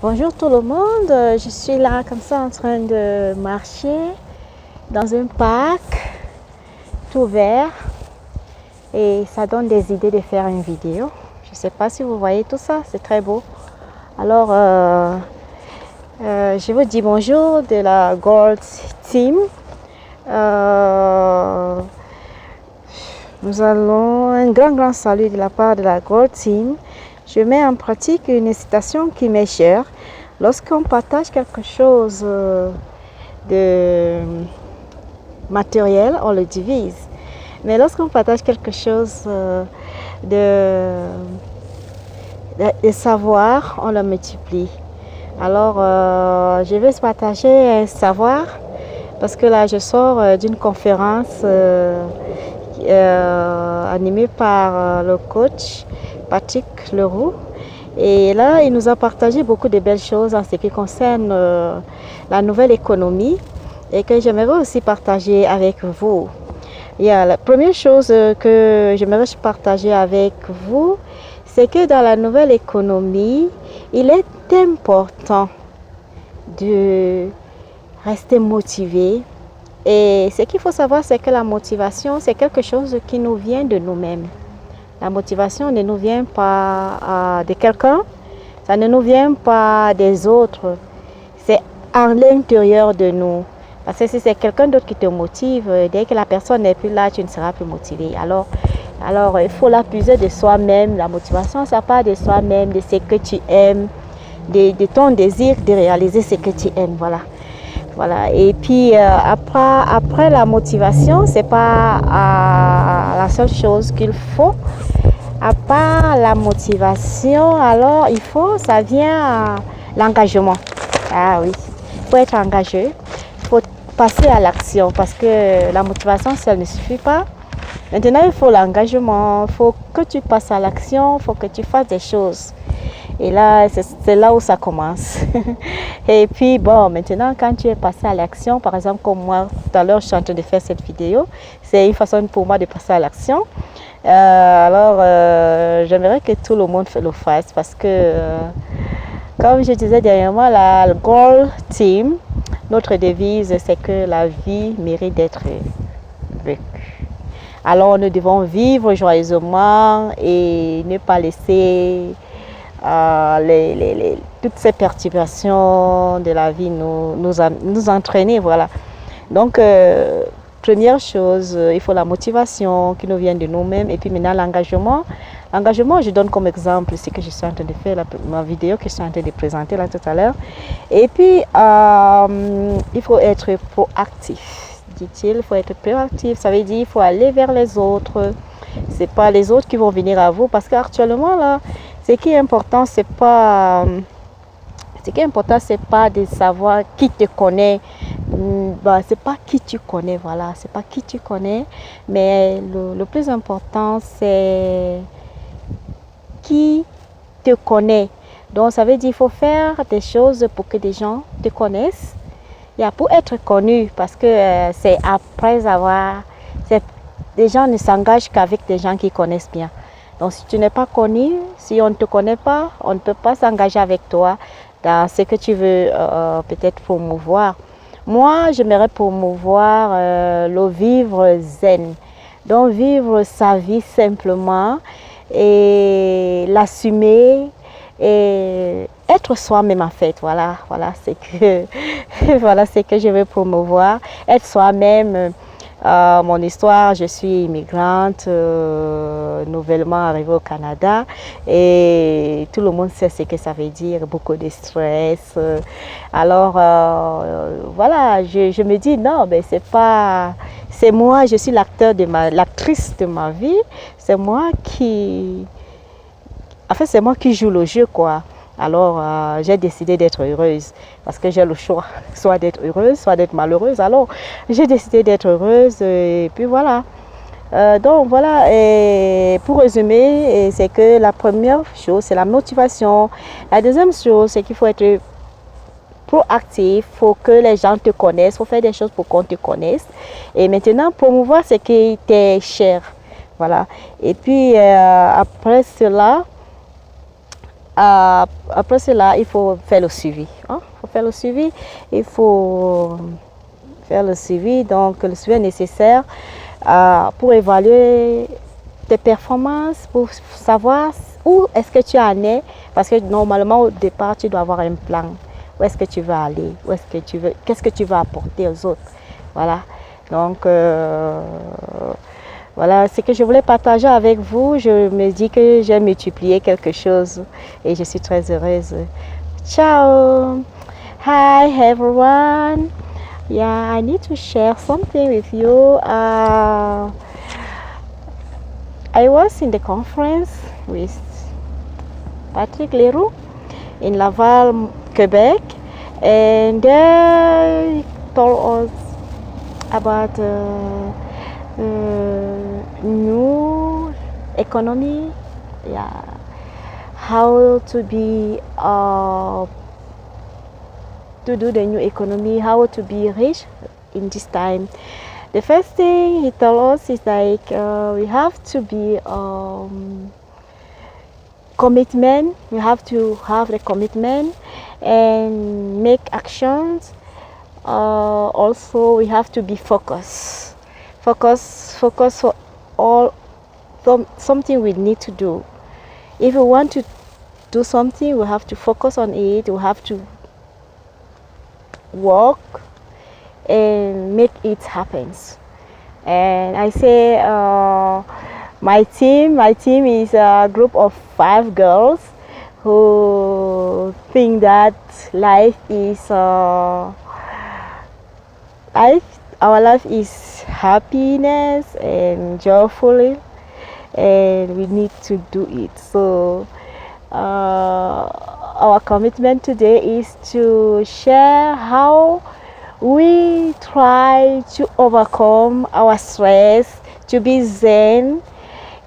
Bonjour tout le monde, je suis là comme ça en train de marcher dans un parc tout vert et ça donne des idées de faire une vidéo. Je ne sais pas si vous voyez tout ça, c'est très beau. Alors je vous dis bonjour de la Gold Team. Nous allons un grand salut de la part de la Gold Team. Je mets en pratique une citation qui m'est chère. Lorsqu'on partage quelque chose de matériel, on le divise. Mais lorsqu'on partage quelque chose de savoir, on le multiplie. Alors, je vais partager un savoir parce que là, je sors d'une conférence animée par le coach Patrick Leroux. Et là, il nous a partagé beaucoup de belles choses en ce qui concerne la nouvelle économie et que j'aimerais aussi partager avec vous. La première chose que j'aimerais partager avec vous, c'est que dans la nouvelle économie, il est important de rester motivé. Et ce qu'il faut savoir, c'est que la motivation, c'est quelque chose qui nous vient de nous-mêmes. La motivation ne nous vient pas de quelqu'un, ça ne nous vient pas des autres. C'est à l'intérieur de nous. Parce que si c'est quelqu'un d'autre qui te motive, dès que la personne n'est plus là, tu ne seras plus motivé. Alors il faut la puiser de soi-même. La motivation, ça part de soi-même, de ce que tu aimes, de ton désir de réaliser ce que tu aimes. Voilà. Et puis après la motivation, c'est pas la seule chose qu'il faut. À part la motivation, alors ça vient à l'engagement. Ah oui, il faut être engagé, il faut passer à l'action parce que la motivation seule ne suffit pas. Maintenant, il faut l'engagement, il faut que tu passes à l'action, il faut que tu fasses des choses. Et là, c'est là où ça commence. Et puis, bon, maintenant, quand tu es passé à l'action, par exemple, comme moi, tout à l'heure, je suis en train de faire cette vidéo, c'est une façon pour moi de passer à l'action. J'aimerais que tout le monde le fasse parce que, comme je disais dernièrement, la Gold Team, notre devise, c'est que la vie mérite d'être vécue. Alors, nous devons vivre joyeusement et ne pas laisser toutes ces perturbations de la vie nous entraîner. Voilà. Donc, première chose, il faut la motivation qui nous vient de nous-mêmes et puis maintenant l'engagement. L'engagement, je donne comme exemple ce que je suis en train de faire, ma vidéo que je suis en train de présenter là tout à l'heure. Et puis, il faut être proactif, dit-il. Il faut être proactif, ça veut dire qu'il faut aller vers les autres. Ce n'est pas les autres qui vont venir à vous parce qu'actuellement, là, ce qui est important, c'est pas de savoir qui te connaît. C'est pas qui tu connais, voilà. C'est pas qui tu connais, mais le plus important, c'est qui te connaît. Donc, ça veut dire qu'il faut faire des choses pour que des gens te connaissent. Pour être connu, parce que c'est après avoir... Les gens ne s'engagent qu'avec des gens qui connaissent bien. Donc, si tu n'es pas connu, si on ne te connaît pas, on ne peut pas s'engager avec toi dans ce que tu veux peut-être promouvoir. Moi, j'aimerais promouvoir le vivre zen. Donc, vivre sa vie simplement et l'assumer et être soi-même en fait. Voilà ce que je veux promouvoir. Être soi-même. Mon histoire, je suis immigrante, nouvellement arrivée au Canada et tout le monde sait ce que ça veut dire, beaucoup de stress. Alors voilà, je me dis non, mais c'est moi, je suis l'actrice de ma vie, c'est moi qui joue le jeu quoi. Alors, j'ai décidé d'être heureuse parce que j'ai le choix, soit d'être heureuse, soit d'être malheureuse. Alors, j'ai décidé d'être heureuse et puis voilà. Donc, voilà, et pour résumer, c'est que la première chose, c'est la motivation. La deuxième chose, c'est qu'il faut être proactif, il faut que les gens te connaissent, il faut faire des choses pour qu'on te connaisse. Et maintenant, promouvoir ce qui t'est cher. Voilà. Et puis, après cela, Après cela, il faut faire le suivi. Hein. Il faut faire le suivi. Il faut faire le suivi. Donc, le suivi est nécessaire pour évaluer tes performances, pour savoir où est-ce que tu en es. Parce que normalement, au départ, tu dois avoir un plan. Où est-ce que tu veux aller? Où est-ce que tu veux? Qu'est-ce que tu vas apporter aux autres? Voilà. Donc, voilà ce que je voulais partager avec vous. Je me dis que j'ai multiplié quelque chose et je suis très heureuse. Ciao! Hi everyone! Yeah, I need to share something with you. I was in the conference with Patrick Leroux in Laval, Quebec, and they told us about new economy, yeah, how to be to do the new economy, how to be rich in this time. The first thing he told us is like we have to be commitment. We have to have the commitment and make actions. Also, we have to be focused. Focus for all something we need to do. If we want to do something, we have to focus on it. We have to work and make it happen. And I say my team is a group of 5 girls who think that life is our life is happiness and joyful, and we need to do it. So our commitment today is to share how we try to overcome our stress, to be zen,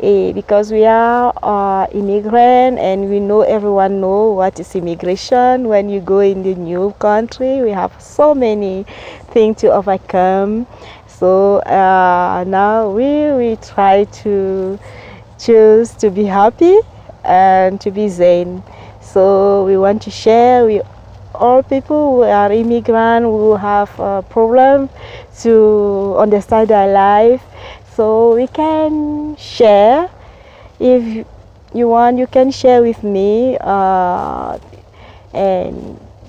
because we are immigrant, and we know everyone know what is immigration. When you go in the new country, we have so many things to overcome. So now we try to choose to be happy and to be zen. So we want to share with all people who are immigrant, who have a problem to understand their life. So we can share. If you want, you can share with me and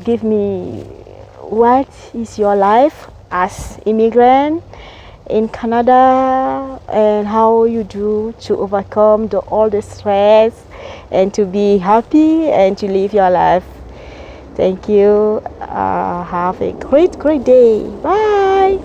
give me what is your life as immigrant in Canada, and how you do to overcome all the stress and to be happy and to live your life. Thank you. Have a great day. Bye.